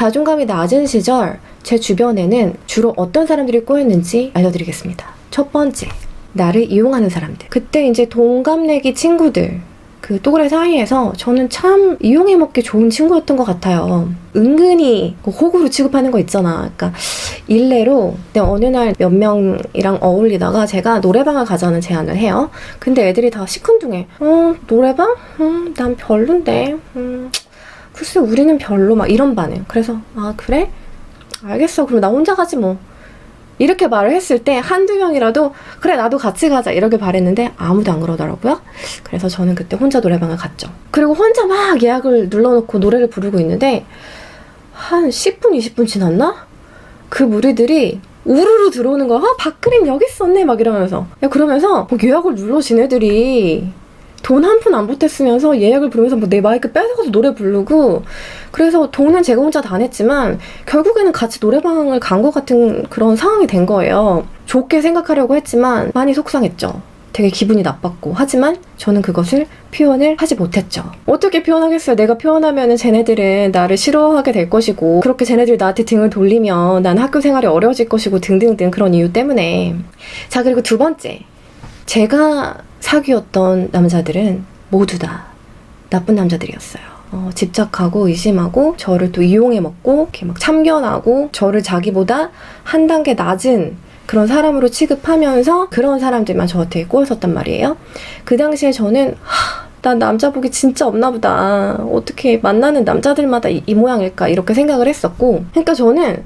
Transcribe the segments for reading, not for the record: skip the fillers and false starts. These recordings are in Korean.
자존감이 낮은 시절 제 주변에는 주로 어떤 사람들이 꼬였는지 알려드리겠습니다. 첫 번째, 나를 이용하는 사람들. 그때 이제 동갑내기 친구들, 그 또래 사이에서 저는 참 이용해먹기 좋은 친구였던 것 같아요. 은근히 호구로 취급하는 거 있잖아. 그러니까 일례로 내가 어느 날 몇 명이랑 어울리다가 제가 노래방을 가자는 제안을 해요. 근데 애들이 다 시큰둥해. 노래방? 난 별론데. 글쎄 우리는 별로, 막 이런 반응. 그래서 아 그래? 알겠어. 그럼 나 혼자 가지 뭐. 이렇게 말을 했을 때 한두 명이라도 그래 나도 같이 가자 이렇게 바랬는데 아무도 안 그러더라고요. 그래서 저는 그때 혼자 노래방을 갔죠. 그리고 혼자 막 예약을 눌러놓고 노래를 부르고 있는데 한 10분 20분 지났나? 그 무리들이 우르르 들어오는 거야. 박그림 여기 있었네 막 이러면서. 야 그러면서 예약을 눌러 지네들이 돈 한 푼 안 보탰으면서 예약을 부르면서 내 마이크 뺏어가서 노래 부르고. 그래서 돈은 제가 혼자 다 냈지만 결국에는 같이 노래방을 간 것 같은 그런 상황이 된 거예요. 좋게 생각하려고 했지만 많이 속상했죠. 되게 기분이 나빴고. 하지만 저는 그것을 표현을 하지 못했죠. 어떻게 표현하겠어요. 내가 표현하면은 쟤네들은 나를 싫어하게 될 것이고 그렇게 쟤네들이 나한테 등을 돌리면 난 학교 생활이 어려워질 것이고 등등등 그런 이유 때문에. 자 그리고 두 번째, 제가 사귀었던 남자들은 모두 다 나쁜 남자들이었어요. 집착하고 의심하고 저를 또 이용해먹고 이렇게 막 참견하고 저를 자기보다 한 단계 낮은 그런 사람으로 취급하면서 그런 사람들만 저한테 꼬였었단 말이에요. 그 당시에 저는 난 남자 복이 진짜 없나 보다. 어떻게 만나는 남자들마다 이 모양일까 이렇게 생각을 했었고. 그러니까 저는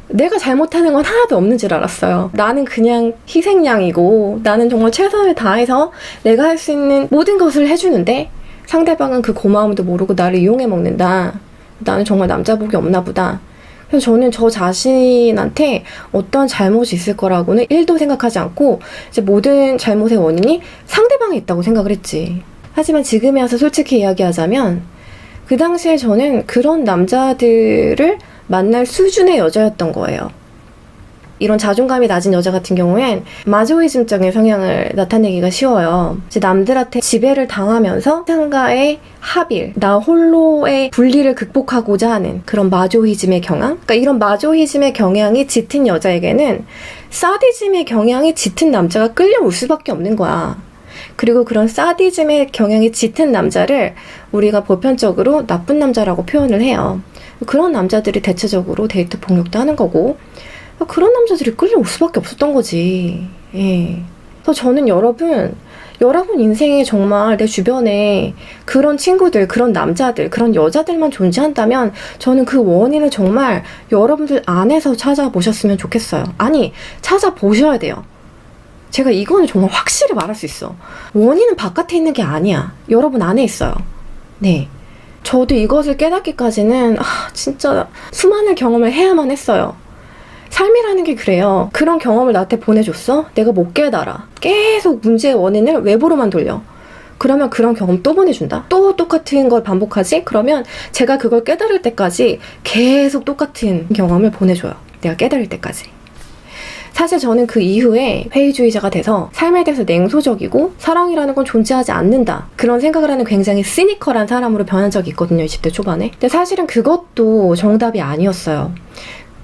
내가 잘못하는 건 하나도 없는 줄 알았어요. 나는 그냥 희생양이고 나는 정말 최선을 다해서 내가 할 수 있는 모든 것을 해주는데 상대방은 그 고마움도 모르고 나를 이용해 먹는다. 나는 정말 남자 복이 없나 보다. 그래서 저는 저 자신한테 어떤 잘못이 있을 거라고는 1도 생각하지 않고 이제 모든 잘못의 원인이 상대방에 있다고 생각을 했지. 하지만 지금에 와서 솔직히 이야기하자면 그 당시에 저는 그런 남자들을 만날 수준의 여자였던 거예요. 이런 자존감이 낮은 여자 같은 경우엔 마조이즘적인 성향을 나타내기가 쉬워요. 이제 남들한테 지배를 당하면서 상가의 합일, 나 홀로의 분리를 극복하고자 하는 그런 마조이즘의 경향? 그러니까 이런 마조이즘의 경향이 짙은 여자에게는 사디즘의 경향이 짙은 남자가 끌려올 수밖에 없는 거야. 그리고 그런 사디즘의 경향이 짙은 남자를 우리가 보편적으로 나쁜 남자라고 표현을 해요. 그런 남자들이 대체적으로 데이트 폭력도 하는 거고 그런 남자들이 끌려올 수밖에 없었던 거지. 예. 그래서 저는 여러분 인생에 정말 내 주변에 그런 친구들, 그런 남자들, 그런 여자들만 존재한다면 저는 그 원인을 정말 여러분들 안에서 찾아보셨으면 좋겠어요. 아니, 찾아보셔야 돼요. 제가 이거는 정말 확실히 말할 수 있어. 원인은 바깥에 있는 게 아니야. 여러분 안에 있어요. 네. 저도 이것을 깨닫기까지는 진짜 수많은 경험을 해야만 했어요. 삶이라는 게 그래요. 그런 경험을 나한테 보내줬어? 내가 못 깨달아. 계속 문제의 원인을 외부로만 돌려. 그러면 그런 경험 또 보내준다? 또 똑같은 걸 반복하지? 그러면 제가 그걸 깨달을 때까지 계속 똑같은 경험을 보내줘요. 내가 깨달을 때까지. 사실 저는 그 이후에 회의주의자가 돼서 삶에 대해서 냉소적이고 사랑이라는 건 존재하지 않는다. 그런 생각을 하는 굉장히 시니컬한 사람으로 변한 적이 있거든요. 20대 초반에. 근데 사실은 그것도 정답이 아니었어요.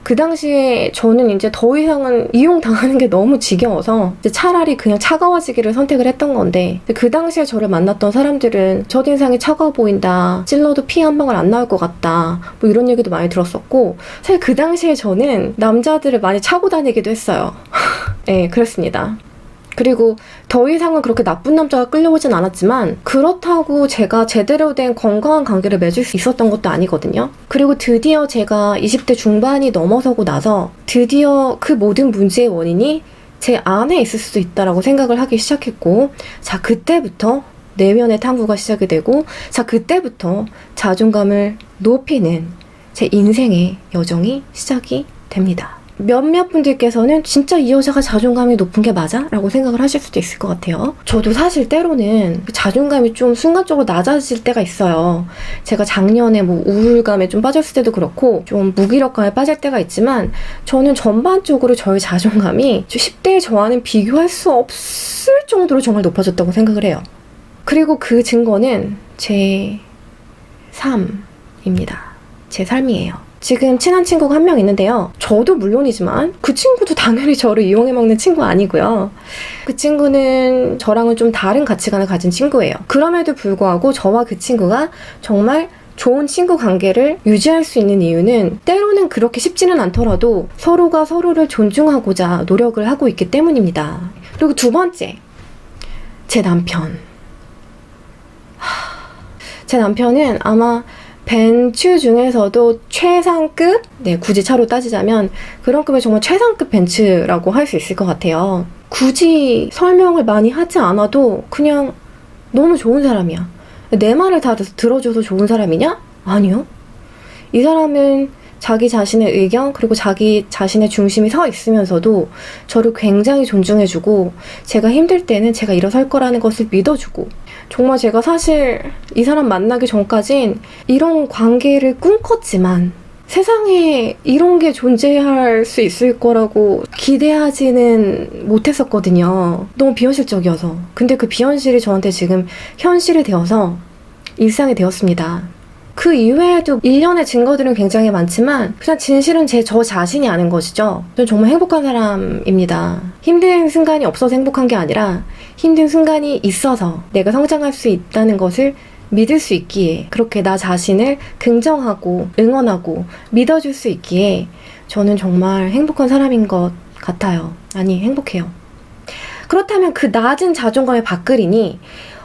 그 당시에 저는 이제 더 이상은 이용당하는 게 너무 지겨워서 이제 차라리 그냥 차가워지기를 선택을 했던 건데 그 당시에 저를 만났던 사람들은 첫인상이 차가워 보인다. 찔러도 피 한 방울 안 나올 것 같다. 뭐 이런 얘기도 많이 들었었고 사실 그 당시에 저는 남자들을 많이 차고 다니기도 했어요. 네, 그렇습니다. 그리고 더 이상은 그렇게 나쁜 남자가 끌려오진 않았지만 그렇다고 제가 제대로 된 건강한 관계를 맺을 수 있었던 것도 아니거든요. 그리고 드디어 제가 20대 중반이 넘어서고 나서 드디어 그 모든 문제의 원인이 제 안에 있을 수도 있다라고 생각을 하기 시작했고 자 그때부터 내면의 탐구가 시작이 되고 자 그때부터 자존감을 높이는 제 인생의 여정이 시작이 됩니다. 몇몇 분들께서는 진짜 이 여자가 자존감이 높은 게 맞아? 라고 생각을 하실 수도 있을 것 같아요. 저도 사실 때로는 자존감이 좀 순간적으로 낮아질 때가 있어요. 제가 작년에 뭐 우울감에 좀 빠졌을 때도 그렇고 좀 무기력감에 빠질 때가 있지만 저는 전반적으로 저의 자존감이 10대의 저와는 비교할 수 없을 정도로 정말 높아졌다고 생각을 해요. 그리고 그 증거는 제 삶입니다. 제 삶이에요. 지금 친한 친구가 한 명 있는데요. 저도 물론이지만 그 친구도 당연히 저를 이용해 먹는 친구 아니고요. 그 친구는 저랑은 좀 다른 가치관을 가진 친구예요. 그럼에도 불구하고 저와 그 친구가 정말 좋은 친구 관계를 유지할 수 있는 이유는 때로는 그렇게 쉽지는 않더라도 서로가 서로를 존중하고자 노력을 하고 있기 때문입니다. 그리고 두 번째, 제 남편. 제 남편은 아마 벤츠 중에서도 최상급? 네, 굳이 차로 따지자면 그런 급의 정말 최상급 벤츠라고 할 수 있을 것 같아요. 굳이 설명을 많이 하지 않아도 그냥 너무 좋은 사람이야. 내 말을 다 들어줘서 좋은 사람이냐? 아니요. 이 사람은 자기 자신의 의견 그리고 자기 자신의 중심이 서 있으면서도 저를 굉장히 존중해주고 제가 힘들 때는 제가 일어설 거라는 것을 믿어주고 정말 제가 사실 이 사람 만나기 전까진 이런 관계를 꿈꿨지만 세상에 이런 게 존재할 수 있을 거라고 기대하지는 못했었거든요. 너무 비현실적이어서. 근데 그 비현실이 저한테 지금 현실이 되어서 일상이 되었습니다. 그 이외에도 일련의 증거들은 굉장히 많지만 그냥 진실은 저 자신이 아는 것이죠. 저는 정말 행복한 사람입니다. 힘든 순간이 없어서 행복한 게 아니라 힘든 순간이 있어서 내가 성장할 수 있다는 것을 믿을 수 있기에 그렇게 나 자신을 긍정하고 응원하고 믿어줄 수 있기에 저는 정말 행복한 사람인 것 같아요. 아니, 행복해요. 그렇다면 그 낮은 자존감의 밥그린이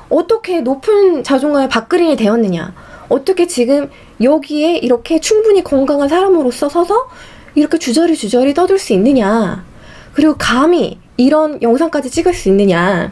어떻게 높은 자존감의 밥그린이 되었느냐? 어떻게 지금 여기에 이렇게 충분히 건강한 사람으로서 서서 이렇게 주저리 떠들 수 있느냐? 그리고 감히 이런 영상까지 찍을 수 있느냐?